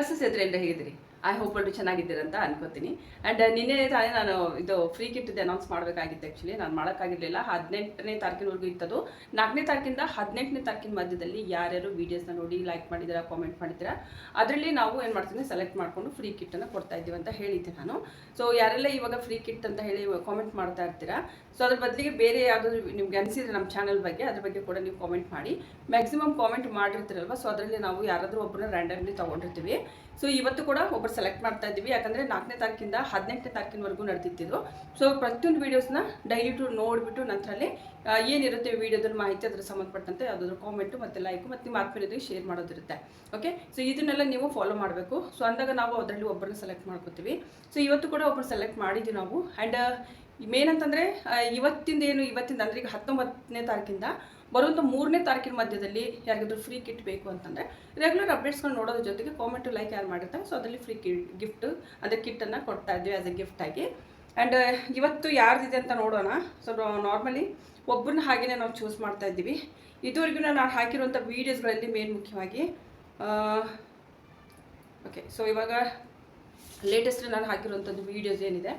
Versus ಎದುರೆಲ್ಲ ಹೇಗಿದ್ದೀರಿ? I hope ಎಲ್ಲರೂ ಚೆನ್ನಾಗಿದ್ದೀರಂತ ಅನ್ಕೋತೀನಿ. ಆ್ಯಂಡ್ ನಿನ್ನೆ ತಾನೇ ನಾನು ಇದು ಫ್ರೀ ಕಿಟ್ಟಿದ್ದು ಅನೌನ್ಸ್ ಮಾಡಬೇಕಾಗಿತ್ತು. ಆ್ಯಕ್ಚುಲಿ ನಾನು ಮಾಡೋಕ್ಕಾಗಿರಲಿಲ್ಲ. 18ನೇ ತಾರೀಕಿನವರೆಗೂ ಇತ್ತದು. 4ನೇ ತಾರೀಕಿಂದ 18ನೇ ತಾರೀಕಿನ ಮಧ್ಯದಲ್ಲಿ ಯಾರ್ಯಾರು ವೀಡಿಯೋಸ್ನ ನೋಡಿ ಲೈಕ್ ಮಾಡಿದ್ದೀರಾ, ಕಾಮೆಂಟ್ ಮಾಡಿದ್ದೀರಾ, ಅದರಲ್ಲಿ ನಾವು ಏನು ಮಾಡ್ತೀನಿ ಸೆಲೆಕ್ಟ್ ಮಾಡಿಕೊಂಡು ಫ್ರೀ ಕಿಟ್ಟನ್ನು ಕೊಡ್ತಾ ಇದ್ದೀವಿ ಅಂತ ಹೇಳಿದ್ದೆ ನಾನು. ಸೊ ಯಾರೆಲ್ಲ ಇವಾಗ ಫ್ರೀ ಕಿಟ್ ಅಂತ ಹೇಳಿ ಕಾಮೆಂಟ್ ಮಾಡ್ತಾ ಇರ್ತೀರಾ, ಸೊ ಅದ್ರ ಬದಲಿಗೆ ಬೇರೆ ಯಾವುದಾದ್ರು ನಿಮ್ಗೆ ಅನಿಸಿದ್ರೆ ನಮ್ಮ ಚಾನಲ್ ಬಗ್ಗೆ ಅದ್ರ ಬಗ್ಗೆ ಕೂಡ ನೀವು ಕಾಮೆಂಟ್ ಮಾಡಿ. ಮ್ಯಾಕ್ಸಿಮಮ್ ಕಾಮೆಂಟ್ ಮಾಡಿರ್ತೀರಲ್ವ, ಸೊ ಅದರಲ್ಲಿ ನಾವು ಯಾರಾದರೂ ಒಬ್ಬರನ್ನ ರ್ಯಾಂಡಮ್ಲಿ ತೊಗೊಂಡಿರ್ತೀವಿ. ಸೊ ಇವತ್ತು ಕೂಡ ಒಬ್ಬರು ಸೆಲೆಕ್ಟ್ ಮಾಡ್ತಾ ಇದ್ದೀವಿ, ಯಾಕಂದರೆ 4ನೇ ತಾರೀಕಿಂದ 18ನೇ ತಾರೀಕಿನವರೆಗೂ ನಡೆದಿತ್ತು. ಸೊ ಪ್ರತಿಯೊಂದು ವೀಡಿಯೋಸ್ನ ಡೈಲಿ ನೋಡಿಬಿಟ್ಟು ನಂತರಲ್ಲಿ ಏನಿರುತ್ತೆ ವೀಡಿಯೋದಲ್ಲಿ ಮಾಹಿತಿ ಅದ್ರ ಸಂಬಂಧಪಟ್ಟಂತೆ ಯಾವುದಾದ್ರು ಕಾಮೆಂಟು ಮತ್ತು ಲೈಕು ಮತ್ತು ನಿಮ್ಮ ಆತ್ಮೀಯರಿಗೆ ಶೇರ್ ಮಾಡೋದಿರುತ್ತೆ. ಓಕೆ, ಸೊ ಇದನ್ನೆಲ್ಲ ನೀವು ಫಾಲೋ ಮಾಡಬೇಕು. ಸೊ ಅಂದಾಗ ನಾವು ಅದರಲ್ಲಿ ಒಬ್ಬರನ್ನ ಸೆಲೆಕ್ಟ್ ಮಾಡ್ಕೋತೀವಿ. ಸೊ ಇವತ್ತು ಕೂಡ ಒಬ್ಬರು ಸೆಲೆಕ್ಟ್ ಮಾಡಿದ್ದೀವಿ ನಾವು. ಆ್ಯಂಡ್ ಮೇನ್ ಅಂತಂದರೆ ಇವತ್ತಿಂದ ಅಂದರೆ ಈಗ 19ನೇ ತಾರೀಕಿಂದ ಬರುವಂಥ 3ನೇ ತಾರೀಕಿನ ಮಧ್ಯದಲ್ಲಿ ಯಾರಿಗಾದ್ರೂ ಫ್ರೀ ಕಿಟ್ ಬೇಕು ಅಂತಂದರೆ ರೆಗ್ಯುಲರ್ ಅಪ್ಡೇಟ್ಸ್ಗಳು ನೋಡೋದ್ರ ಜೊತೆಗೆ ಕಾಮೆಂಟು ಲೈಕ್ ಯಾರು ಮಾಡಿರ್ತಾರೆ, ಸೊ ಅದರಲ್ಲಿ ಫ್ರೀ ಗಿಫ್ಟು ಅಂದರೆ ಕಿಟ್ಟನ್ನು ಕೊಡ್ತಾ ಇದ್ವಿ ಆ್ಯಸ್ ಎ ಗಿಫ್ಟಾಗಿ. ಆ್ಯಂಡ್ ಇವತ್ತು ಯಾರ್ದಿದೆ ಅಂತ ನೋಡೋಣ. ಸೊ ನಾರ್ಮಲಿ ಒಬ್ಬರನ್ನ ಹಾಗೆಯೇ ನಾವು ಚೂಸ್ ಮಾಡ್ತಾ ಇದ್ದೀವಿ. ಇದುವರೆಗೂ ನಾನು ಹಾಕಿರುವಂಥ ವೀಡಿಯೋಸ್ಗಳಲ್ಲಿ ಮೇನ್ ಮುಖ್ಯವಾಗಿ ಓಕೆ, ಸೊ ಇವಾಗ ಲೇಟೆಸ್ಟ್ ನಾನು ಹಾಕಿರುವಂಥದ್ದು ವೀಡಿಯೋಸ್ ಏನಿದೆ,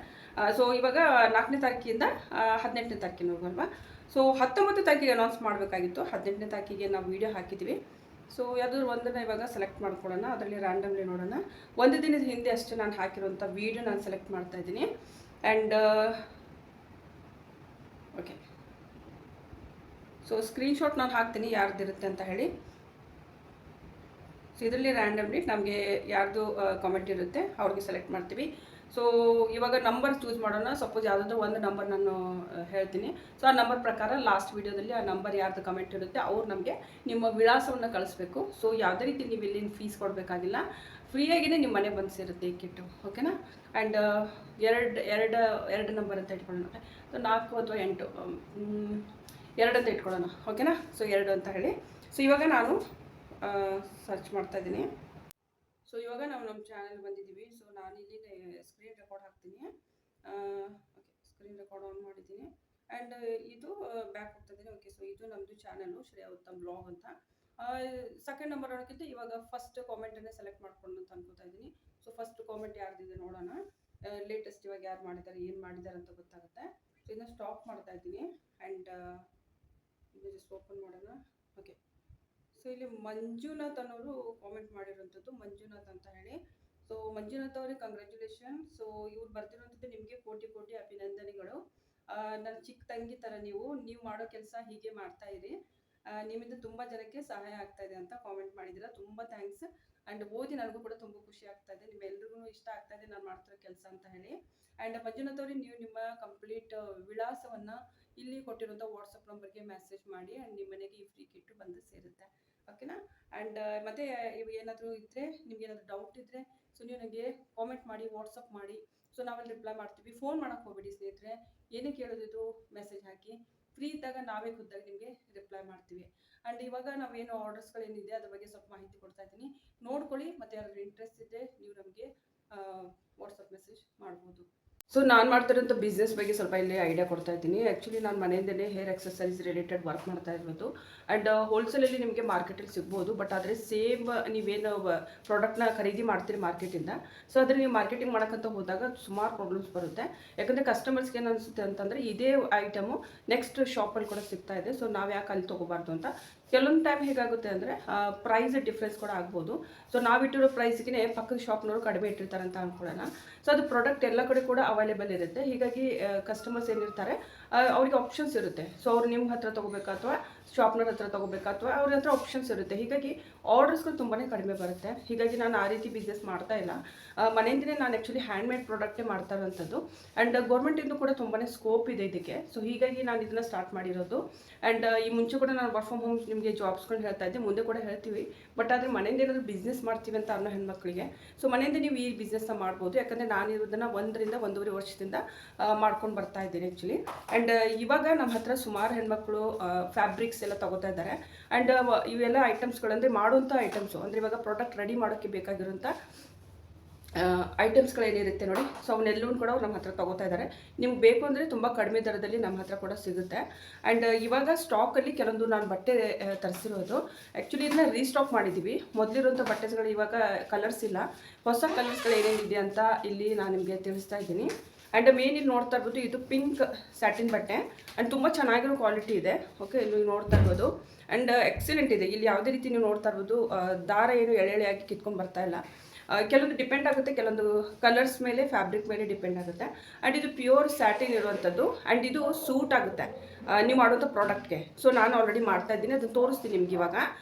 ಸೊ ಇವಾಗ 4ನೇ ತಾರೀಕಿಂದ 18ನೇ ತಾರೀಕಿನವರೆಗೂ ಅಲ್ವಾ. ಸೊ 19ನೇ ತಾರೀಕಿಗೆ ಅನೌನ್ಸ್ ಮಾಡಬೇಕಾಗಿತ್ತು. 18ನೇ ತಾರೀಕಿಗೆ ನಾವು ವೀಡಿಯೋ ಹಾಕಿದ್ದೀವಿ. ಸೊ ಯಾವುದಾದ್ರು ಒಂದನ್ನು ಇವಾಗ ಸೆಲೆಕ್ಟ್ ಮಾಡ್ಕೊಳ್ಳೋಣ, ಅದರಲ್ಲಿ ರ್ಯಾಂಡಮ್ಲಿ ನೋಡೋಣ. ಒಂದು ದಿನದ ಹಿಂದೆ ಅಷ್ಟೇ ನಾನು ಹಾಕಿರುವಂಥ ವೀಡಿಯೋ ನಾನು ಸೆಲೆಕ್ಟ್ ಮಾಡ್ತಾ ಇದ್ದೀನಿ. ಆ್ಯಂಡ್ ಓಕೆ, ಸೊ ಸ್ಕ್ರೀನ್ಶಾಟ್ ನಾನು ಹಾಕ್ತೀನಿ ಯಾರ್ದಿರುತ್ತೆ ಅಂತ ಹೇಳಿ. ಸೊ ಇದರಲ್ಲಿ ರ್ಯಾಂಡಮ್ಲಿ ನಮಗೆ ಯಾರ್ದು ಕಾಮೆಂಟ್ ಇರುತ್ತೆ ಅವ್ರಿಗೆ ಸೆಲೆಕ್ಟ್ ಮಾಡ್ತೀವಿ. ಸೊ ಇವಾಗ ನಂಬರ್ ಚೂಸ್ ಮಾಡೋಣ. ಸಪೋಸ್ ಯಾವುದಾದ್ರೂ ಒಂದು ನಂಬರ್ ನಾನು ಹೇಳ್ತೀನಿ. ಸೊ ಆ ನಂಬರ್ ಪ್ರಕಾರ ಲಾಸ್ಟ್ ವೀಡಿಯೋದಲ್ಲಿ ಆ ನಂಬರ್ ಯಾರ್ದು ಕಮೆಂಟ್ ಇರುತ್ತೆ ಅವ್ರು ನಮಗೆ ನಿಮ್ಮ ವಿಳಾಸವನ್ನು ಕಳಿಸ್ಬೇಕು. ಸೊ ಯಾವುದೇ ರೀತಿ ನೀವು ಇಲ್ಲಿಂದ ಫೀಸ್ ಕೊಡಬೇಕಾಗಿಲ್ಲ, ಫ್ರೀಯಾಗಿಯೇ ನಿಮ್ಮ ಮನೆ ಬಂದು ಸೇರುತ್ತೆ ಈ ಕಿಟ್ಟು. ಓಕೆನಾ? ಆ್ಯಂಡ್ ಎರಡು ನಂಬರ್ ಅಂತ ಇಟ್ಕೊಳ್ಳೋಣ. ಸೊ 4 ಅಥವಾ 8 2 ಅಂತ ಇಟ್ಕೊಳ್ಳೋಣ. ಓಕೆನಾ? ಸೊ 2 ಅಂತ ಹೇಳಿ. ಸೊ ಇವಾಗ ನಾನು ಸರ್ಚ್ ಮಾಡ್ತಾ ಇದ್ದೀನಿ. ಸೊ ಇವಾಗ ನಾವು ನಮ್ಮ ಚಾನಲ್ ಬಂದಿದ್ದೀವಿ. ಸೊ ನಾನು ಇಲ್ಲಿ ಸ್ಕ್ರೀನ್ ರೆಕಾರ್ಡ್ ಹಾಕ್ತೀನಿ. ಓಕೆ, ಸ್ಕ್ರೀನ್ ರೆಕಾರ್ಡ್ ಆನ್ ಮಾಡಿದ್ದೀನಿ. ಆ್ಯಂಡ್ ಇದು ಬ್ಯಾಕ್ ಹೋಗ್ತಿದ್ದೀನಿ. ಓಕೆ, ಸೊ ಇದು ನಮ್ಮದು ಚಾನಲ್ಲು ಶ್ರೇಯಾ ಉತ್ತಮ್ ಬ್ಲಾಗ್ ಅಂತ. ಸೆಕೆಂಡ್ ನಂಬರ್ ಅನ್ನೋಕ್ಕಿಂತ ಇವಾಗ ಫಸ್ಟ್ ಕಾಮೆಂಟನ್ನೇ ಸೆಲೆಕ್ಟ್ ಮಾಡ್ಕೊಂಡು ಅಂತ ಅನ್ಕೋತಾ ಇದ್ದೀನಿ. ಸೊ ಫಸ್ಟ್ ಕಾಮೆಂಟ್ ಯಾರ್ದಿದೆ ನೋಡೋಣ. ಲೇಟೆಸ್ಟ್ ಇವಾಗ ಯಾರು ಮಾಡಿದ್ದಾರೆ, ಏನು ಮಾಡಿದ್ದಾರೆ ಅಂತ ಗೊತ್ತಾಗುತ್ತೆ. ಸೊ ಇದನ್ನ ಸ್ಟಾಪ್ ಮಾಡ್ತಾ ಇದ್ದೀನಿ. ಆ್ಯಂಡ್ ಇದು ಜಸ್ಟ್ ಓಪನ್ ಮಾಡೋಣ. ಓಕೆ, ಸೊ ಇಲ್ಲಿ ಮಂಜುನಾಥ್ ಅನ್ನೋರು ಕಾಮೆಂಟ್ ಮಾಡಿರೋಂಥದ್ದು, ಮಂಜುನಾಥ್ ಅಂತ ಹೇಳಿ. ಸೊ ಮಂಜುನಾಥ್ ಅವ್ರಿಗೆ ಕಂಗ್ರ್ಯಾಚುಲೇಷನ್. ಸೊ ಇವ್ರು ಬರ್ತಿರೋಂಥದ್ದು ನಿಮಗೆ ಕೋಟಿ ಕೋಟಿ ಅಭಿನಂದನೆಗಳು. ನನ್ನ ಚಿಕ್ಕ ತಂಗಿ ಥರ ನೀವು ಮಾಡೋ ಕೆಲಸ ಹೀಗೆ ಮಾಡ್ತಾ ಇರಿ. ನಿಮ್ಮಿಂದ ತುಂಬ ಜನಕ್ಕೆ ಸಹಾಯ ಆಗ್ತಾ ಇದೆ ಅಂತ ಕಾಮೆಂಟ್ ಮಾಡಿದ್ದೀರಾ. ತುಂಬ ಥ್ಯಾಂಕ್ಸ್. ಆ್ಯಂಡ್ ಓದಿ ನನಗೂ ಕೂಡ ತುಂಬ ಖುಷಿ ಆಗ್ತಾ ಇದೆ, ನಿಮ್ಮೆಲ್ರಿಗೂ ಇಷ್ಟ ಆಗ್ತಾ ಇದೆ ನಾನು ಮಾಡ್ತಿರೋ ಕೆಲಸ ಅಂತ ಹೇಳಿ. ಆ್ಯಂಡ್ ಮಂಜುನಾಥ್ ಅವ್ರಿಗೆ ನೀವು ನಿಮ್ಮ ಕಂಪ್ಲೀಟ್ ವಿಳಾಸವನ್ನು ಇಲ್ಲಿ ಕೊಟ್ಟಿರೋಂಥ ವಾಟ್ಸಪ್ ನಂಬರ್ಗೆ ಮೆಸೇಜ್ ಮಾಡಿ. ಆ್ಯಂಡ್ ನಿಮ್ಮ ಮನೆಗೆ ಈ ಫ್ರೀ ಕಿಟ್ಟು ಬಂದು ಸೇರುತ್ತೆ. ಓಕೆನಾ? ಆ್ಯಂಡ್ ಮತ್ತು ಇವು ಏನಾದರೂ ಇದ್ದರೆ, ನಿಮ್ಗೆ ಏನಾದರೂ ಡೌಟ್ ಇದ್ದರೆ ಸೊ ನೀವು ನನಗೆ ಕಾಮೆಂಟ್ ಮಾಡಿ, ವಾಟ್ಸಪ್ ಮಾಡಿ. ಸೊ ನಾವಲ್ಲಿ ರಿಪ್ಲೈ ಮಾಡ್ತೀವಿ. ಫೋನ್ ಮಾಡೋಕ್ಕೆ ಹೋಗ್ಬೇಡಿ ಸ್ನೇಹಿತರೆ. ಏನೇ ಕೇಳೋದಿದ್ದು ಮೆಸೇಜ್ ಹಾಕಿ. ಫ್ರೀ ಇದ್ದಾಗ ನಾವೇ ಖುದ್ದಾಗಿ ನಿಮಗೆ ರಿಪ್ಲೈ ಮಾಡ್ತೀವಿ. ಆ್ಯಂಡ್ ಇವಾಗ ನಾವೇನು ಆರ್ಡರ್ಸ್ಗಳೇನಿದೆ ಅದ್ರ ಬಗ್ಗೆ ಸ್ವಲ್ಪ ಮಾಹಿತಿ ಕೊಡ್ತಾ ಇದ್ದೀನಿ, ನೋಡ್ಕೊಳ್ಳಿ. ಮತ್ತು ಯಾರಾದರೂ ಇಂಟ್ರೆಸ್ಟ್ ಇದ್ದರೆ ನೀವು ನಮಗೆ ವಾಟ್ಸಪ್ ಮೆಸೇಜ್ ಮಾಡ್ಬೋದು. ಸೊ ನಾನು ಮಾಡ್ತಿರೋಂಥ ಬಿಸ್ನೆಸ್ ಬಗ್ಗೆ ಸ್ವಲ್ಪ ಇಲ್ಲಿ ಐಡಿಯಾ ಕೊಡ್ತಾ ಇದ್ದೀನಿ. ಆ್ಯಕ್ಚುಲಿ ನಾನು ಮನೆಯಿಂದಲೇ ಹೇರ್ ಎಕ್ಸಸೈಸ್ ರಿಲೇಟೆಡ್ ವರ್ಕ್ ಮಾಡ್ತಾ ಇರೋದು. ಆ್ಯಂಡ್ ಹೋಲ್ಸೇಲಲ್ಲಿ ನಿಮಗೆ ಮಾರ್ಕೆಟಲ್ಲಿ ಸಿಗ್ಬೋದು. ಬಟ್ ಆದರೆ ಸೇಮ್ ನೀವೇನು ಪ್ರಾಡಕ್ಟ್ನ ಖರೀದಿ ಮಾಡ್ತೀರಿ ಮಾರ್ಕೆಟಿಂದ, ಸೊ ಆದರೆ ನೀವು ಮಾರ್ಕೆಟಿಂಗ್ ಮಾಡೋಕ್ಕಂತ ಹೋದಾಗ ಸುಮಾರು ಪ್ರಾಬ್ಲಮ್ಸ್ ಬರುತ್ತೆ. ಯಾಕಂದರೆ ಕಸ್ಟಮರ್ಸ್ಗೆ ಏನು ಅನಿಸುತ್ತೆ ಅಂತಂದರೆ ಇದೇ ಐಟಮು ನೆಕ್ಸ್ಟ್ ಶಾಪಲ್ಲಿ ಕೂಡ ಸಿಗ್ತಾ ಇದೆ, ಸೊ ನಾವು ಯಾಕೆ ಅಲ್ಲಿ ತೊಗೋಬಾರ್ದು ಅಂತ. ಕೆಲವೊಂದು ಟೈಮ್ ಹೇಗಾಗುತ್ತೆ ಅಂದರೆ ಪ್ರೈಸ್ ಡಿಫ್ರೆನ್ಸ್ ಕೂಡ ಆಗ್ಬೋದು. ಸೊ ನಾವಿಟ್ಟಿರೋ ಪ್ರೈಸ್ಗೆ ಪಕ್ಕದ ಶಾಪ್ನವರು ಕಡಿಮೆ ಇಟ್ಟಿರ್ತಾರೆ ಅಂತ ಅಂದ್ಕೊಳ್ಳೋಣ. ಸೊ ಅದು ಪ್ರಾಡಕ್ಟ್ ಎಲ್ಲ ಕಡೆ ಕೂಡ ಅವೈಲೇಬಲ್ ಇರುತ್ತೆ. ಹೀಗಾಗಿ ಕಸ್ಟಮರ್ಸ್ ಏನಿರ್ತಾರೆ ಅವ್ರಿಗೆ ಆಪ್ಷನ್ಸ್ ಇರುತ್ತೆ. ಸೊ ಅವ್ರು ನಿಮ್ಮ ಹತ್ರ ತೊಗೋಬೇಕಾ ಅಥವಾ ಶಾಪ್ನವ್ರ ಹತ್ರ ತೊಗೋಬೇಕಾ ಅಥವಾ ಅವ್ರ ಹತ್ರ ಆಪ್ಷನ್ಸ್ ಇರುತ್ತೆ. ಹೀಗಾಗಿ ಆರ್ಡರ್ಸ್ಗಳು ತುಂಬಾ ಕಡಿಮೆ ಬರುತ್ತೆ. ಹೀಗಾಗಿ ನಾನು ಆ ರೀತಿ ಬಿಸ್ನೆಸ್ ಮಾಡ್ತಾ ಇಲ್ಲ. ಮನೆಯಿಂದಲೇ ನಾನು ಆ್ಯಕ್ಚುಲಿ ಹ್ಯಾಂಡ್ಮೇಡ್ ಪ್ರಾಡಕ್ಟೇ ಮಾಡ್ತಾ ಇರೋಂಥದ್ದು. ಆ್ಯಂಡ್ ಗೌರ್ಮೆಂಟಿಂದ ಕೂಡ ತುಂಬಾ ಸ್ಕೋಪ್ ಇದೆ ಇದಕ್ಕೆ. ಸೊ ಹೀಗಾಗಿ ನಾನು ಇದನ್ನು ಸ್ಟಾರ್ಟ್ ಮಾಡಿರೋದು. ಆ್ಯಂಡ್ ಈ ಮುಂಚೆ ಕೂಡ ನಾನು ವರ್ಕ್ ಫ್ರಮ್ ಹೋಮ್ ನಿಮಗೆ ಜಾಬ್ಸ್ಕೊಂಡು ಹೇಳ್ತಾ ಇದ್ದೆ, ಮುಂದೆ ಕೂಡ ಹೇಳ್ತೀವಿ. ಬಟ್ ಆದರೆ ಮನೆಯಿಂದ ಏನಾದರೂ ಬಿಸ್ನೆಸ್ ಮಾಡ್ತೀವಿ ಅಂತ ಅನ್ನೋ ಹೆಣ್ಮಕ್ಳಿಗೆ ಸೊ ಮನೆಯಿಂದ ನೀವು ಈ ಬಿಸ್ನೆಸ್ನ ಮಾಡ್ಬೋದು. ಯಾಕಂದರೆ ನಾನು ಇರೋದನ್ನು 1 ರಿಂದ 1.5 ವರ್ಷದಿಂದ ಮಾಡ್ಕೊಂಡು ಬರ್ತಾ ಇದ್ದೀನಿ ಆ್ಯಕ್ಚುಲಿ. ಆ್ಯಂಡ್ ಇವಾಗ ನಮ್ಮ ಹತ್ರ ಸುಮಾರು ಹೆಣ್ಮಕ್ಳು ಫ್ಯಾಬ್ರಿಕ್ಸ್ ಎಲ್ಲ ತಗೋತಾ ಇದ್ದಾರೆ. ಆ್ಯಂಡ್ ಇವೆಲ್ಲ ಐಟಮ್ಸ್ಗಳಂದರೆ ಮಾಡುವಂಥ ಐಟಮ್ಸು ಅಂದರೆ ಇವಾಗ ಪ್ರಾಡಕ್ಟ್ ರೆಡಿ ಮಾಡೋಕ್ಕೆ ಬೇಕಾಗಿರೋಂಥ ಐಟಮ್ಸ್ಗಳೇನಿರುತ್ತೆ ನೋಡಿ, ಸೊ ಅವನ್ನೆಲ್ಲೂ ಕೂಡ ನಮ್ಮ ಹತ್ರ ತೊಗೋತಾ ಇದ್ದಾರೆ. ನಿಮ್ಗೆ ಬೇಕು ಅಂದರೆ ತುಂಬ ಕಡಿಮೆ ದರದಲ್ಲಿ ನಮ್ಮ ಹತ್ರ ಕೂಡ ಸಿಗುತ್ತೆ. ಆ್ಯಂಡ್ ಇವಾಗ ಸ್ಟಾಕಲ್ಲಿ ಕೆಲವೊಂದು ನಾನು ಬಟ್ಟೆ ತರಿಸಿರೋದು. ಆ್ಯಕ್ಚುಲಿ ಇದನ್ನ ರೀಸ್ಟಾಕ್ ಮಾಡಿದ್ದೀವಿ. ಮೊದಲಿರುವಂಥ ಬಟ್ಟೆಗಳು ಇವಾಗ ಕಲರ್ಸ್ ಇಲ್ಲ, ಹೊಸ ಕಲರ್ಸ್ಗಳು ಏನೇನಿದೆ ಅಂತ ಇಲ್ಲಿ ನಾನು ನಿಮಗೆ ತಿಳಿಸ್ತಾ ಇದ್ದೀನಿ. ಆ್ಯಂಡ್ ಮೇನ್ ಇಲ್ಲಿ ನೋಡ್ತಾ ಇರ್ಬೋದು, ಇದು ಪಿಂಕ್ ಸ್ಯಾಟಿನ್ ಬಟ್ಟೆ ಆ್ಯಂಡ್ ತುಂಬ ಚೆನ್ನಾಗಿರೋ ಕ್ವಾಲಿಟಿ ಇದೆ. ಓಕೆ, ಇಲ್ಲಿ ನೋಡ್ತಾ ಇರ್ಬೋದು. ಆ್ಯಂಡ್ ಎಕ್ಸಲೆಂಟ್ ಇದೆ. ಇಲ್ಲಿ ಯಾವುದೇ ರೀತಿ ನೀವು ನೋಡ್ತಾ ಇರ್ಬೋದು, ದಾರ ಏನು ಎಳೆಯಾಗಿ ಕಿತ್ಕೊಂಡು ಬರ್ತಾ ಇಲ್ಲ. ಕೆಲವೊಂದು ಡಿಪೆಂಡ್ ಆಗುತ್ತೆ, ಕೆಲವೊಂದು ಕಲರ್ಸ್ ಮೇಲೆ, ಫ್ಯಾಬ್ರಿಕ್ ಮೇಲೆ ಡಿಪೆಂಡ್ ಆಗುತ್ತೆ. ಆ್ಯಂಡ್ ಇದು ಪ್ಯೂರ್ ಸ್ಯಾಟಿನ್ ಇರುವಂಥದ್ದು. ಆ್ಯಂಡ್ ಇದು ಸೂಟ್ ಆಗುತ್ತೆ ನೀವು ಮಾಡುವಂಥ ಪ್ರಾಡಕ್ಟ್ಗೆ. ಸೊ ನಾನು ಆಲ್ರೆಡಿ ಮಾಡ್ತಾ ಇದ್ದೀನಿ, ಅದನ್ನು ತೋರಿಸ್ತೀನಿ ನಿಮ್ಗೆ ಇವಾಗ.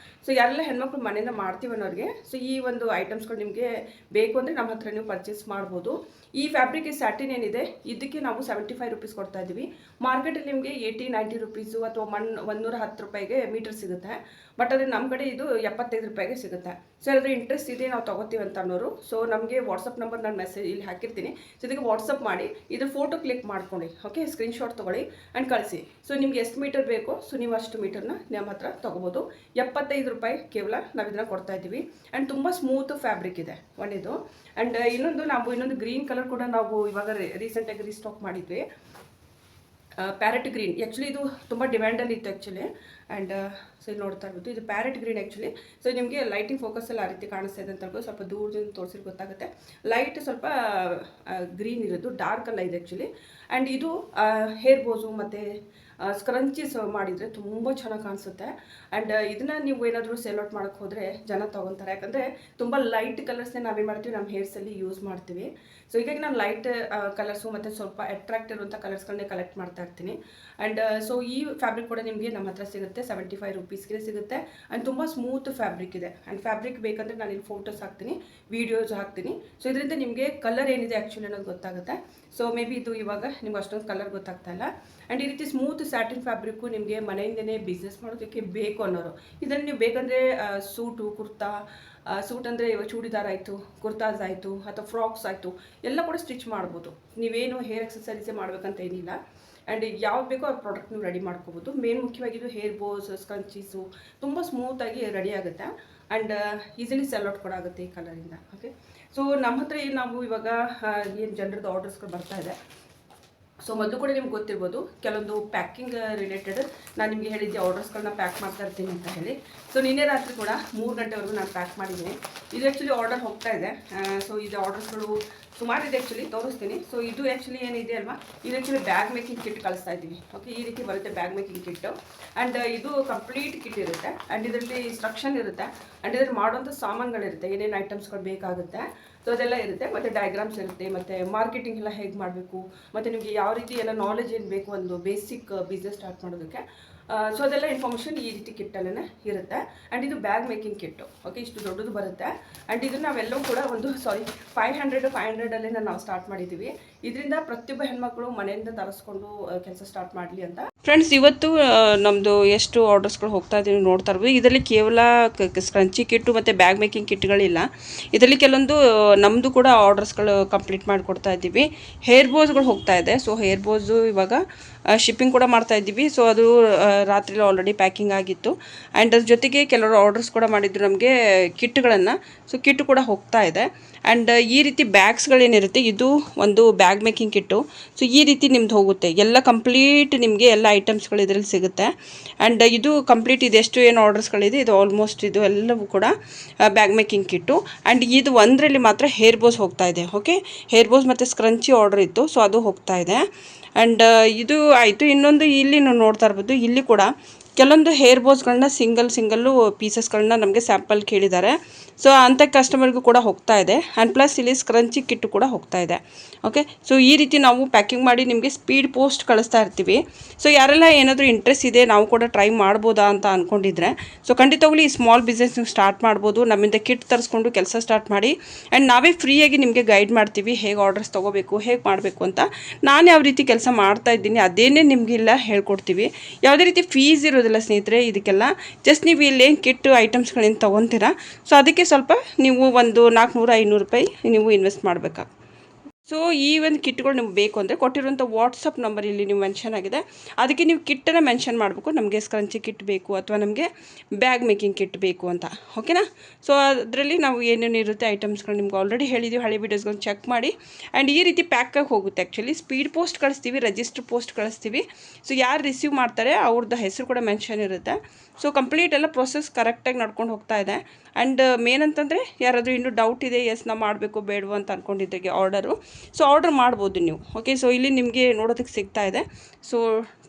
ಸೊ ಯಾರೆಲ್ಲ ಹೆಣ್ಮಕ್ಳು ಮನೆಯಿಂದ ಮಾಡ್ತೀವಿ ಅನ್ನೋರಿಗೆ ಸೊ ಈ ಒಂದು ಐಟಮ್ಸ್ಗಳು ನಿಮಗೆ ಬೇಕು ಅಂದರೆ ನಮ್ಮ ಹತ್ರ ನೀವು ಪರ್ಚೇಸ್ ಮಾಡ್ಬೋದು. ಈ ಫ್ಯಾಬ್ರಿಕ್ ಸ್ಯಾಟಿನ್ ಏನಿದೆ ಇದಕ್ಕೆ ನಾವು 75 ರುಪೀಸ್ ಕೊಡ್ತಾ ಇದ್ದೀವಿ. ಮಾರ್ಕೆಟಲ್ಲಿ ನಿಮಗೆ 80-90 ರುಪೀಸು ಅಥವಾ 110 ರೂಪಾಯಿಗೆ ಮೀಟರ್ ಸಿಗುತ್ತೆ. ಬಟ್ ಆದರೆ ನಮ್ಮ ಕಡೆ ಇದು 75 ರೂಪಾಯಿಗೆ ಸಿಗುತ್ತೆ. ಸೊ ಏನಾದರೂ ಇಂಟ್ರೆಸ್ಟ್ ಇದೆ ನಾವು ತೊಗೋತೀವಿ ಅಂತ ಅನ್ನೋರು, ಸೊ ನಮಗೆ ವಾಟ್ಸಪ್ ನಂಬರ್ ನಾನು ಮೆಸೇಜ್ ಇಲ್ಲಿ ಹಾಕಿರ್ತೀನಿ. ಸೊ ಇದಕ್ಕೆ ವಾಟ್ಸಪ್ ಮಾಡಿ ಇದ್ರ ಫೋಟೋ ಕ್ಲಿಕ್ ಮಾಡ್ಕೊಳ್ಳಿ. ಓಕೆ, ಸ್ಕ್ರೀನ್ಶಾಟ್ ತೊಗೊಳ್ಳಿ ಆ್ಯಂಡ್ ಕಳಿಸಿ. ಸೊ ನಿಮ್ಗೆ ಎಷ್ಟು ಮೀಟರ್ ಬೇಕೋ ಸೊ ನೀವು ಅಷ್ಟು ಮೀಟರ್ನ ನಮ್ಮ ಹತ್ರ ತೊಗೋಬೋದು. 75 ರೂಪಾಯಿ ಕೇವಲ ನಾವು ಇದನ್ನು ಕೊಡ್ತಾ ಇದ್ದೀವಿ. ಆ್ಯಂಡ್ ತುಂಬ ಸ್ಮೂತ್ ಫ್ಯಾಬ್ರಿಕ್ ಇದೆ ಒಂದಿದು. ಆ್ಯಂಡ್ ಇನ್ನೊಂದು ಗ್ರೀನ್ ಕಲರ್ ಕೂಡ ನಾವು ಇವಾಗ ರೀಸೆಂಟಾಗಿ ರೀಸ್ಟಾಕ್ ಮಾಡಿದ್ವಿ. Parrot green. ಆ್ಯಕ್ಚುಲಿ ಇದು ತುಂಬ ಡಿಮ್ಯಾಂಡಲ್ಲಿ ಇತ್ತು ಆ್ಯಕ್ಚುಲಿ. ಆ್ಯಂಡ್ ಸೊ ಇಲ್ಲಿ ನೋಡ್ತಾ ಇರ್ಬೋದು, ಇದು ಪ್ಯಾರೆಟ್ ಗ್ರೀನ್ ಆ್ಯಕ್ಚುಲಿ. ಸೊ ನಿಮಗೆ ಲೈಟಿಂಗ್ ಫೋಕಸಲ್ಲಿ ಆ ರೀತಿ ಕಾಣಿಸ್ತಾ ಇದೆ ಅಂತ ಹೇಳ್ಬೋದು. ಸ್ವಲ್ಪ ದೂರದಿಂದ ತೋರಿಸಿದ್ರೆ ಗೊತ್ತಾಗುತ್ತೆ. ಲೈಟ್ ಸ್ವಲ್ಪ ಗ್ರೀನ್ ಇರೋದು, ಡಾರ್ಕ್ ಅಲ್ಲ ಇದು ಆ್ಯಕ್ಚುಲಿ. ಆ್ಯಂಡ್ ಇದು ಹೇರ್ ಬೋಸು ಮತ್ತು ಸ್ಕ್ರಂಚೀಸ್ ಮಾಡಿದರೆ ತುಂಬ ಚೆನ್ನಾಗಿ ಕಾಣಿಸುತ್ತೆ. ಆ್ಯಂಡ್ ಇದನ್ನು ನೀವು ಏನಾದರೂ ಸೇಲ್ ಔಟ್ ಮಾಡೋಕ್ಕೆ ಹೋದರೆ ಜನ ತೊಗೊತಾರೆ. ಯಾಕಂದರೆ ತುಂಬ ಲೈಟ್ ಕಲರ್ಸ್ನೇ ನಾವೇನು ಮಾಡ್ತೀವಿ ನಮ್ಮ ಹೇರ್ಸಲ್ಲಿ ಯೂಸ್ ಮಾಡ್ತೀವಿ. ಸೊ ಹೀಗಾಗಿ ನಾನು ಲೈಟ್ ಕಲರ್ಸು ಮತ್ತು ಸ್ವಲ್ಪ ಅಟ್ರಾಕ್ಟ್ ಇರುವಂಥ ಕಲರ್ಸ್ಗಳನ್ನೇ ಕಲೆಕ್ಟ್ ಮಾಡ್ತಾ ಇರ್ತೀನಿ. ಆ್ಯಂಡ್ ಸೊ ಈ ಫ್ಯಾಬ್ರಿಕ್ ಕೂಡ ನಿಮಗೆ ನಮ್ಮ ಹತ್ರ ಸಿಗುತ್ತೆ, 75 ರುಪೀಸ್ಗೆ ಸಿಗುತ್ತೆ. ಆ್ಯಂಡ್ ತುಂಬ ಸ್ಮೂತ್ ಫ್ಯಾಬ್ರಿಕ್ ಇದೆ. ಆ್ಯಂಡ್ ಫ್ಯಾಬ್ರಿಕ್ ಬೇಕಂದರೆ ನಾನು ಇಲ್ಲಿ ಫೋಟೋಸ್ ಹಾಕ್ತೀನಿ, ವೀಡಿಯೋಸ್ ಹಾಕ್ತೀನಿ. ಸೊ ಇದರಿಂದ ನಿಮಗೆ ಕಲರ್ ಏನಿದೆ ಆ್ಯಕ್ಚುಲಿ ಅನ್ನೋದು ಗೊತ್ತಾಗುತ್ತೆ. ಸೊ ಮೇ ಬಿ ಇದು ಇವಾಗ ನಿಮ್ಗೆ ಅಷ್ಟೊಂದು ಕಲರ್ ಗೊತ್ತಾಗ್ತಾ ಇಲ್ಲ. ಆ್ಯಂಡ್ ಈ ರೀತಿ ಸ್ಮೂತ್ ಸ್ಯಾಟಿನ್ ಫ್ಯಾಬ್ರಿಕ್ಕು ನಿಮಗೆ ಮನೆಯಿಂದನೇ ಬಿಸ್ನೆಸ್ ಮಾಡೋದಕ್ಕೆ ಬೇಕು ಅನ್ನೋರು, ಇದನ್ನು ನೀವು ಬೇಕಂದರೆ ಸೂಟು, ಕುರ್ತಾ, ಸೂಟ್ ಅಂದರೆ ಇವಾಗ ಚೂಡಿದಾರ್ ಆಯಿತು, ಕುರ್ತಾಸ್ ಆಯಿತು, ಅಥವಾ ಫ್ರಾಕ್ಸ್ ಆಯಿತು, ಎಲ್ಲ ಕೂಡ ಸ್ಟಿಚ್ ಮಾಡ್ಬೋದು. ನೀವೇನು ಹೇರ್ ಎಕ್ಸಸೈಸೇ ಮಾಡಬೇಕಂತ ಏನಿಲ್ಲ. ಆ್ಯಂಡ್ ಯಾವ್ದು ಬೇಕೋ ಆ ಪ್ರಾಡಕ್ಟ್ ನೀವು ರೆಡಿ ಮಾಡ್ಕೋಬೋದು. ಮೇನ್ ಮುಖ್ಯವಾಗಿದ್ದು ಹೇರ್ ಬೋಸ್, ಸ್ಕಂಚೀಸು ತುಂಬ ಸ್ಮೂತಾಗಿ ರೆಡಿ ಆಗುತ್ತೆ. ಆ್ಯಂಡ್ ಈಸಿಲಿ ಸೆಲ್ ಔಟ್ ಕೂಡ ಆಗುತ್ತೆ ಈ ಕಲರಿಂದ. ಓಕೆ, ಸೊ ನಮ್ಮ ಹತ್ರ ನಾವು ಇವಾಗ ಏನು ಜನರದ್ದು ಆರ್ಡರ್ಸ್ಗಳು ಬರ್ತಾ ಇದೆ. ಸೊ ಮೊದಲು ಕೂಡ ನಿಮ್ಗೆ ಗೊತ್ತಿರ್ಬೋದು, ಕೆಲವೊಂದು ಪ್ಯಾಕಿಂಗ್ ರಿಲೇಟೆಡ್ ನಾನು ನಿಮಗೆ ಹೇಳಿದ್ದೆ ಆರ್ಡರ್ಸ್ಗಳನ್ನ ಪ್ಯಾಕ್ ಮಾಡ್ತಾ ಇರ್ತೀನಿ ಅಂತ ಹೇಳಿ. ಸೊ ನಿನ್ನೆ ರಾತ್ರಿ ಕೂಡ 3 ಗಂಟೆವರೆಗೂ ನಾನು ಪ್ಯಾಕ್ ಮಾಡಿದ್ದೀನಿ. ಇದು ಆ್ಯಕ್ಚುಲಿ ಆರ್ಡರ್ ಹೋಗ್ತಾ ಇದೆ. ಸೊ ಇದು ಆರ್ಡರ್ಸ್ಗಳು ಸುಮಾರಿದೆ ಆ್ಯಕ್ಚುಲಿ, ತೋರಿಸ್ತೀನಿ. ಸೊ ಇದು ಆ್ಯಕ್ಚುಲಿ ಏನಿದೆ ಅಲ್ವಾ, ಇದು ಆ್ಯಕ್ಚುಲಿ ಬ್ಯಾಗ್ ಮೇಕಿಂಗ್ ಕಿಟ್ ಕಳಿಸ್ತಾ ಇದ್ದೀವಿ. ಓಕೆ, ಈ ರೀತಿ ಬರುತ್ತೆ ಬ್ಯಾಗ್ ಮೇಕಿಂಗ್ ಕಿಟ್ಟು. ಆ್ಯಂಡ್ ಇದು ಕಂಪ್ಲೀಟ್ ಕಿಟ್ ಇರುತ್ತೆ. ಆ್ಯಂಡ್ ಇದರಲ್ಲಿ ಇನ್ಸ್ಟ್ರಕ್ಷನ್ ಇರುತ್ತೆ. ಆ್ಯಂಡ್ ಇದರಲ್ಲಿ ಮಾಡುವಂಥ ಸಾಮಾನುಗಳಿರುತ್ತೆ, ಏನೇನು ಐಟಮ್ಸ್ಗಳು ಬೇಕಾಗುತ್ತೆ. ಸೊ ಅದೆಲ್ಲ ಇರುತ್ತೆ. ಮತ್ತು ಡಯಾಗ್ರಾಮ್ಸ್ ಇರುತ್ತೆ, ಮತ್ತು ಮಾರ್ಕೆಟಿಂಗ್ ಎಲ್ಲ ಹೇಗೆ ಮಾಡಬೇಕು, ಮತ್ತು ನಿಮಗೆ ಯಾವ ರೀತಿ ಎಲ್ಲ ನಾಲೆಜ್ ಏನು ಬೇಕು ಒಂದು ಬೇಸಿಕ್ ಬಿಸ್ನೆಸ್ ಸ್ಟಾರ್ಟ್ ಮಾಡೋದಕ್ಕೆ. ಸೊ ಅದೆಲ್ಲ ಇನ್ಫಾರ್ಮೇಷನ್ ಈ ರೀತಿ ಕಿಟ್ಟಲ್ಲೇ ಇರುತ್ತೆ. ಆ್ಯಂಡ್ ಇದು ಬ್ಯಾಗ್ ಮೇಕಿಂಗ್ ಕಿಟ್ಟು. ಓಕೆ, ಇಷ್ಟು ದೊಡ್ಡದು ಬರುತ್ತೆ. ಆ್ಯಂಡ್ ಇದನ್ನು ನಾವೆಲ್ಲವೂ ಕೂಡ 500 ನಾವು ಸ್ಟಾರ್ಟ್ ಮಾಡಿದ್ದೀವಿ. ಇದರಿಂದ ಪ್ರತಿಯೊಬ್ಬ ಹೆಣ್ಮಕ್ಳು ಮನೆಯಿಂದ ತರಿಸ್ಕೊಂಡು ಕೆಲಸ ಸ್ಟಾರ್ಟ್ ಮಾಡಲಿ ಅಂತ. ಫ್ರೆಂಡ್ಸ್, ಇವತ್ತು ನಮ್ಮದು ಎಷ್ಟು ಆರ್ಡರ್ಸ್ಗಳು ಹೋಗ್ತಾ ಇದ್ದೀವಿ ನೋಡ್ತಾ ಇರ್ಬೋದು. ಇದರಲ್ಲಿ ಕೇವಲ ಸ್ಕ್ರಂಚಿ ಕಿಟ್ಟು ಮತ್ತು ಬ್ಯಾಗ್ ಮೇಕಿಂಗ್ ಕಿಟ್ಗಳಿಲ್ಲ. ಇದರಲ್ಲಿ ಕೆಲವೊಂದು ನಮ್ಮದು ಕೂಡ ಆರ್ಡರ್ಸ್ಗಳು ಕಂಪ್ಲೀಟ್ ಮಾಡಿಕೊಡ್ತಾ ಇದ್ದೀವಿ. ಹೇರ್ ಬೋಸ್ಗಳು ಹೋಗ್ತಾ ಇದೆ. ಸೊ ಹೇರ್ ಬೋಸು ಇವಾಗ ಶಿಪ್ಪಿಂಗ್ ಕೂಡ ಮಾಡ್ತಾ ಇದ್ದೀವಿ. ಸೊ ಅದು ರಾತ್ರಿ ಆಲ್ರೆಡಿ ಪ್ಯಾಕಿಂಗ್ ಆಗಿತ್ತು. ಆ್ಯಂಡ್ ಅದ್ರ ಜೊತೆಗೆ ಕೆಲವರು ಆರ್ಡರ್ಸ್ ಕೂಡ ಮಾಡಿದ್ರು ನಮಗೆ ಕಿಟ್ಗಳನ್ನು. ಸೊ ಕಿಟ್ಟು ಕೂಡ ಹೋಗ್ತಾ ಇದೆ. ಆ್ಯಂಡ್ ಈ ರೀತಿ ಬ್ಯಾಗ್ಸ್ಗಳೇನಿರುತ್ತೆ, ಇದು ಒಂದು ಬ್ಯಾಗ್ ಮೇಕಿಂಗ್ ಕಿಟ್ಟು. ಸೊ ಈ ರೀತಿ ನಿಮ್ದು ಹೋಗುತ್ತೆ, ಎಲ್ಲ ಕಂಪ್ಲೀಟ್ ನಿಮಗೆ ಎಲ್ಲ ಐಟಮ್ಸ್ಗಳು ಇದರಲ್ಲಿ ಸಿಗುತ್ತೆ. ಆ್ಯಂಡ್ ಇದು ಕಂಪ್ಲೀಟ್ ಇದೆಷ್ಟು ಏನು ಆರ್ಡರ್ಸ್ಗಳಿದೆ, ಇದು ಆಲ್ಮೋಸ್ಟ್ ಇದು ಎಲ್ಲವೂ ಕೂಡ ಬ್ಯಾಗ್ ಮೇಕಿಂಗ್ ಕಿಟ್ಟು. ಆ್ಯಂಡ್ ಇದು ಒಂದರಲ್ಲಿ ಮಾತ್ರ ಹೇರ್ ಬೋಸ್ ಹೋಗ್ತಾ ಇದೆ. ಓಕೆ, ಹೇರ್ ಬೋಸ್ ಮತ್ತು ಸ್ಕ್ರಂಚಿ ಆರ್ಡರ್ ಇತ್ತು, ಸೊ ಅದು ಹೋಗ್ತಾ ಇದೆ. ಆ್ಯಂಡ್ ಇದು ಆಯಿತು. ಇನ್ನೊಂದು ಇಲ್ಲಿ ನೀವು ನೋಡ್ತಾ ಇರ್ಬೋದು, ಇಲ್ಲಿ ಕೂಡ ಕೆಲವೊಂದು ಹೇರ್ ಬೋಸ್ಗಳನ್ನ ಸಿಂಗಲ್ಲು ಪೀಸಸ್ಗಳನ್ನ ನಮಗೆ ಸ್ಯಾಂಪಲ್ ಕೇಳಿದ್ದಾರೆ. ಸೊ ಅಂಥ ಕಸ್ಟಮರ್ಗೂ ಕೂಡ ಹೋಗ್ತಾ ಇದೆ. ಆ್ಯಂಡ್ ಪ್ಲಸ್ ಇಲ್ಲಿ ಸ್ಕ್ರಂಚಿ ಕಿಟ್ಟು ಕೂಡ ಹೋಗ್ತಾ ಇದೆ. ಓಕೆ, ಸೊ ಈ ರೀತಿ ನಾವು ಪ್ಯಾಕಿಂಗ್ ಮಾಡಿ ನಿಮಗೆ ಸ್ಪೀಡ್ ಪೋಸ್ಟ್ ಕಳಿಸ್ತಾ ಇರ್ತೀವಿ. ಸೊ ಯಾರೆಲ್ಲ ಏನಾದರೂ ಇಂಟ್ರೆಸ್ಟ್ ಇದೆ, ನಾವು ಕೂಡ ಟ್ರೈ ಮಾಡ್ಬೋದಾ ಅಂತ ಅಂದ್ಕೊಂಡಿದ್ರೆ, ಸೊ ಖಂಡಿತವಾಗ್ಲೂ ಈ ಸ್ಮಾಲ್ ಬಿಸ್ನೆಸ್ ನೀವು ಸ್ಟಾರ್ಟ್ ಮಾಡ್ಬೋದು. ನಮ್ಮಿಂದ ಕಿಟ್ ತರಿಸ್ಕೊಂಡು ಕೆಲಸ ಸ್ಟಾರ್ಟ್ ಮಾಡಿ. ಆ್ಯಂಡ್ ನಾವೇ ಫ್ರೀಯಾಗಿ ನಿಮಗೆ ಗೈಡ್ ಮಾಡ್ತೀವಿ, ಹೇಗೆ ಆರ್ಡರ್ಸ್ ತೊಗೋಬೇಕು, ಹೇಗೆ ಮಾಡಬೇಕು ಅಂತ. ನಾನು ಯಾವ ರೀತಿ ಕೆಲಸ ಮಾಡ್ತಾ ಇದ್ದೀನಿ ಅದೇನೇ ನಿಮಗೆಲ್ಲ ಹೇಳ್ಕೊಡ್ತೀವಿ. ಯಾವುದೇ ರೀತಿ ಫೀಸ್ ಇರೋದಿಲ್ಲ ಸ್ನೇಹಿತರೆ ಇದಕ್ಕೆಲ್ಲ. ಜಸ್ಟ್ ನೀವು ಇಲ್ಲೇನು ಕಿಟ್ ಐಟಮ್ಸ್ಗಳೇನು ತೊಗೊತೀರಾ, ಸೊ ಅದಕ್ಕೆ ಸ್ವಲ್ಪ ನೀವು ಒಂದು 400-500 ರೂಪಾಯಿ ನೀವು ಇನ್ವೆಸ್ಟ್ ಮಾಡಬೇಕಾಗ್ತದೆ. ಸೊ ಈ ಒಂದು ಕಿಟ್ಗಳು ನಿಮ್ಗೆ ಬೇಕು ಅಂದರೆ ಕೊಟ್ಟಿರುವಂಥ ವಾಟ್ಸಪ್ ನಂಬರ್ ಇಲ್ಲಿ ನೀವು ಮೆನ್ಷನ್ ಆಗಿದೆ, ಅದಕ್ಕೆ ನೀವು ಕಿಟ್ಟನ್ನು ಮೆನ್ಷನ್ ಮಾಡಬೇಕು, ನಮಗೆ ಸ್ಕ್ರಂಚಿ ಕಿಟ್ ಬೇಕು ಅಥವಾ ನಮಗೆ ಬ್ಯಾಗ್ ಮೇಕಿಂಗ್ ಕಿಟ್ ಬೇಕು ಅಂತ. ಓಕೆನಾ? ಸೊ ಅದರಲ್ಲಿ ನಾವು ಏನೇನು ಇರುತ್ತೆ ಐಟಮ್ಸ್ಗಳು ನಿಮ್ಗೆ ಆಲ್ರೆಡಿ ಹೇಳಿದ್ದೀವಿ, ಹಳೆ ವೀಡಿಯೋಸ್ಗಳನ್ನ ಚೆಕ್ ಮಾಡಿ. ಆ್ಯಂಡ್ ಈ ರೀತಿ ಪ್ಯಾಕಾಗಿ ಹೋಗುತ್ತೆ. ಆ್ಯಕ್ಚುಲಿ ಸ್ಪೀಡ್ ಪೋಸ್ಟ್ ಕಳಿಸ್ತೀವಿ, ರಿಜಿಸ್ಟರ್ ಪೋಸ್ಟ್ ಕಳಿಸ್ತೀವಿ. ಸೊ ಯಾರು ರಿಸೀವ್ ಮಾಡ್ತಾರೆ ಅವ್ರದ್ದು ಹೆಸರು ಕೂಡ ಮೆನ್ಷನ್ ಇರುತ್ತೆ. ಸೊ ಕಂಪ್ಲೀಟ್ ಎಲ್ಲ ಪ್ರೊಸೆಸ್ ಕರೆಕ್ಟಾಗಿ ನಡ್ಕೊಂಡು ಹೋಗ್ತಾ ಇದೆ. ಆ್ಯಂಡ್ ಮೇನ್ ಅಂತಂದರೆ ಯಾರಾದರೂ ಇನ್ನೂ ಡೌಟ್ ಇದೆ, ಎಸ್ ನಾವು ಮಾಡಬೇಕು ಬೇಡವೋ ಅಂತ ಅಂದ್ಕೊಂಡಿದ್ದಕ್ಕೆ ಆರ್ಡರು, ಸೊ ಆರ್ಡರ್ ಮಾಡ್ಬೋದು ನೀವು. ಓಕೆ, ಸೊ ಇಲ್ಲಿ ನಿಮಗೆ ನೋಡೋದಕ್ಕೆ ಸಿಗ್ತಾ ಇದೆ. ಸೊ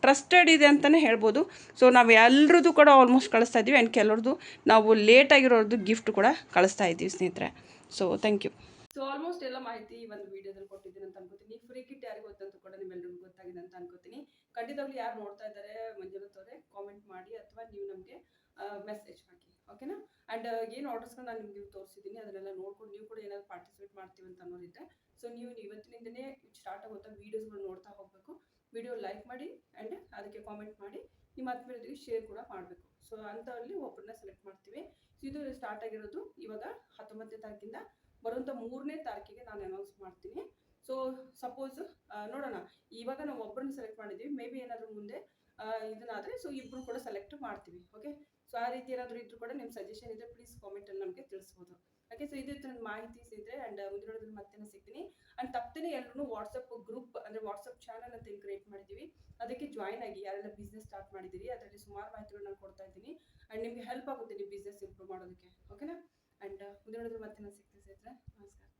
ಟ್ರಸ್ಟೆಡ್ ಇದೆ ಅಂತಲೇ ಹೇಳ್ಬೋದು. ಸೊ ನಾವು ಎಲ್ಲರದ್ದು ಕೂಡ ಆಲ್ಮೋಸ್ಟ್ ಕಳಿಸ್ತಾ ಇದ್ದೀವಿ. ಆ್ಯಂಡ್ ಕೆಲವ್ರದ್ದು ನಾವು ಲೇಟಾಗಿರೋದು ಗಿಫ್ಟ್ ಕೂಡ ಕಳಿಸ್ತಾ ಇದ್ದೀವಿ ಸ್ನೇಹಿತರೆ. So thank you. So almost ಎಲ್ಲ ಮಾಹಿತಿ ಒಂದು ವೀಡಿಯೋದಲ್ಲಿ ಕೊಟ್ಟಿದ್ದೀನಿ ಅಂತ ಅನ್ಕೋತೀನಿ. ಫ್ರೀ ಕಿಟ್ ಯಾರಿಗೆ ಗೊತ್ತಂತ ಕೂಡ ನಿಮ್ಮೆಲ್ಲರಿಗೂ ಗೊತ್ತಾಗಿದೆ ಅಂತ ಅನ್ಕೋತೀನಿ. ಖಂಡಿತವಾಗ್ಲೂ ಯಾರು ನೋಡ್ತಾ ಇದ್ದಾರೆ ಮಂಜುನಾಥ್ ಅವರೇ ಕಾಮೆಂಟ್ ಮಾಡಿ ಅಥವಾ ನೀವು ನಮಗೆ ಮೆಸೇಜ್ ಹಾಕಿ. ಓಕೆನಾ? ಆ್ಯಂಡ್ ಏನು ಆರ್ಡರ್ಸ್ನ ನಾನು ನಿಮಗೆ ತೋರಿಸಿದ್ದೀನಿ ಅದನ್ನೆಲ್ಲ ನೋಡ್ಕೊಂಡು ನೀವು ಕೂಡ ಏನಾದರೂ ಪಾರ್ಟಿಸಿಪೇಟ್ ಮಾಡ್ತೀವಿ ಅಂತ ಅನ್ನೋದಿದ್ದರೆ ಸೊ ನೀವು ಇವತ್ತಿನಿಂದನೇ ಸ್ಟಾರ್ಟ್ ಆಗುತ್ತಾ ವೀಡಿಯೋಸ್ಗಳು ನೋಡ್ತಾ ಹೋಗಬೇಕು. ವಿಡಿಯೋ ಲೈಕ್ ಮಾಡಿ ಆ್ಯಂಡ್ ಅದಕ್ಕೆ ಕಾಮೆಂಟ್ ಮಾಡಿ ನಿಮ್ಮ ಆತ್ಮೀಯರಿಗೆ ಶೇರ್ ಕೂಡ ಮಾಡಬೇಕು. ಸೊ ಅಂಥವರಲ್ಲಿ ಒಬ್ಬರನ್ನ ಸೆಲೆಕ್ಟ್ ಮಾಡ್ತೀವಿ. ಸೊ ಇದು ಸ್ಟಾರ್ಟ್ ಆಗಿರೋದು ಇವಾಗ 19ನೇ ತಾರೀಕಿಂದ ಬರುವಂಥ 3ನೇ ತಾರೀಕಿಗೆ ನಾನು ಅನೌನ್ಸ್ ಮಾಡ್ತೀನಿ. ಸೊ ಸಪೋಸ್ ನೋಡೋಣ, ಇವಾಗ ನಾವು ಒಬ್ಬರನ್ನ ಸೆಲೆಕ್ಟ್ ಮಾಡಿದ್ದೀವಿ, ಮೇ ಬಿ ಏನಾದರೂ ಮುಂದೆ ಇದನ್ನಾದರೆ ಸೊ ಇಬ್ಬರು ಕೂಡ ಸೆಲೆಕ್ಟ್ ಮಾಡ್ತೀವಿ. ಓಕೆ, ಸೊ ಆ ರೀತಿ ಏನಾದರೂ ಇದ್ರೂ ಕೂಡ ನಿಮ್ಮ ಸಜೆಷನ್ ಇದ್ದರೆ ಪ್ಲೀಸ್ ಕಾಮೆಂಟಲ್ಲಿ ನಮಗೆ ತಿಳಿಸ್ಬೋದು. ಓಕೆ, ಸೊ ಇದೇ ನನ್ನ ಮಾಹಿತಿ ಇದ್ದರೆ ಆ್ಯಂಡ್ ಮುಂದಿನೋದ್ರಲ್ಲಿ ಮತ್ತೆ ಸಿಗ್ತೀನಿ. ಆ್ಯಂಡ್ ತಪ್ಪದೇ ಎಲ್ಲರೂ ವಾಟ್ಸಪ್ ಗ್ರೂಪ್ ಅಂದರೆ ವಾಟ್ಸಪ್ ಚಾನಲ್ ಅಂತ ಕ್ರಿಯೇಟ್ ಮಾಡಿದ್ದೀವಿ, ಅದಕ್ಕೆ ಜಾಯ್ನ್ ಆಗಿ ಯಾರೆಲ್ಲ ಬಿಸ್ನೆಸ್ ಸ್ಟಾರ್ಟ್ ಮಾಡಿದ್ದೀರಿ. ಅದರಲ್ಲಿ ಸುಮಾರು ಮಾಹಿತಿಗಳು ನಾನು ಕೊಡ್ತಾ ಇದ್ದೀನಿ ಆ್ಯಂಡ್ ನಿಮಗೆ ಹೆಲ್ಪ್ ಆಗುತ್ತೆ ನಿಮ್ಮ ಬಿಸ್ನೆಸ್ ಇಂಪ್ರೂವ್ ಮಾಡೋದಕ್ಕೆ. ಓಕೆನಾ? ಆ್ಯಂಡ್ ಮುಂದಿನೋದ್ರಲ್ಲಿ ಮತ್ತೆ ಸಿಗ್ತೀನಿ ಸ್ನೇಹಿತರೆ. ನಮಸ್ಕಾರ.